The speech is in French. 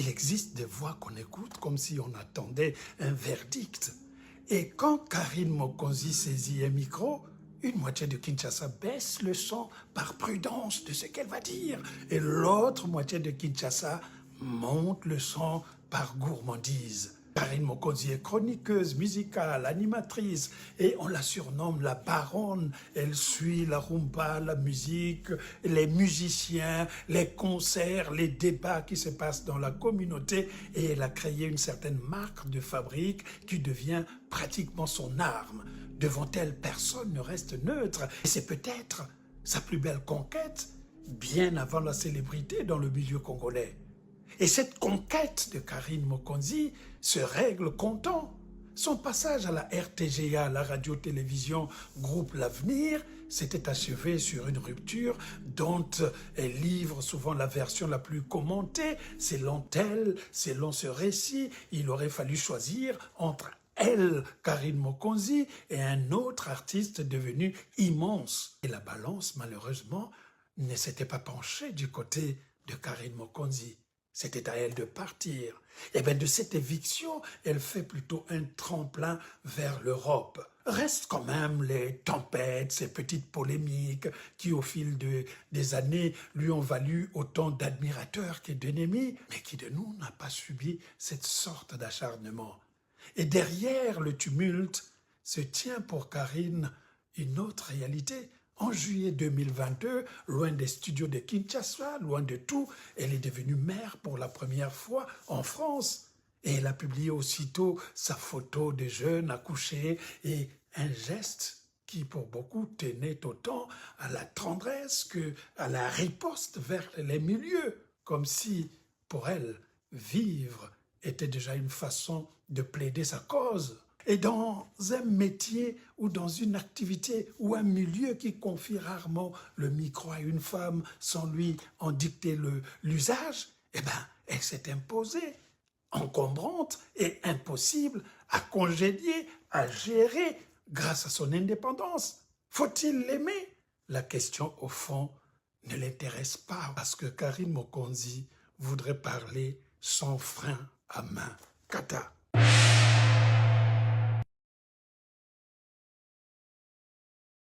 il existe des voix qu'on écoute comme si on attendait un verdict. Et quand Karine Mokonzi saisit un micro, une moitié de Kinshasa baisse le son par prudence de ce qu'elle va dire. Et l'autre moitié de Kinshasa monte le son par gourmandise. Karine Mokonzi est chroniqueuse, musicale, animatrice et on la surnomme la baronne. Elle suit la rumba, la musique, les musiciens, les concerts, les débats qui se passent dans la communauté et elle a créé une certaine marque de fabrique qui devient pratiquement son arme. Devant elle, personne ne reste neutre et c'est peut-être sa plus belle conquête bien avant la célébrité dans le milieu congolais. Et cette conquête de Karine Mokonzi se règle content. Son passage à la RTGA, la radio-télévision Groupe L'Avenir, s'était achevé sur une rupture dont elle livre souvent la version la plus commentée. Selon elle, selon ce récit, il aurait fallu choisir entre elle, Karine Mokonzi, et un autre artiste devenu immense. Et la balance, malheureusement, ne s'était pas penchée du côté de Karine Mokonzi. C'était à elle de partir. Et bien de cette éviction, elle fait plutôt un tremplin vers l'Europe. Restent quand même les tempêtes, ces petites polémiques qui au fil des années lui ont valu autant d'admirateurs que d'ennemis, mais qui de nous n'a pas subi cette sorte d'acharnement. Et derrière le tumulte se tient pour Karine une autre réalité. En juillet 2022, loin des studios de Kinshasa, loin de tout, elle est devenue mère pour la première fois en France. Et elle a publié aussitôt sa photo de jeune accouchée et un geste qui pour beaucoup tenait autant à la tendresse qu'à la riposte vers les milieux, comme si pour elle, vivre était déjà une façon de plaider sa cause. Et dans un métier ou dans une activité ou un milieu qui confie rarement le micro à une femme sans lui en dicter l'usage, eh bien, elle s'est imposée, encombrante et impossible à congédier, à gérer grâce à son indépendance. Faut-il l'aimer? La question, au fond, ne l'intéresse pas parce que Karine Mokonzi voudrait parler sans frein à main. Kata.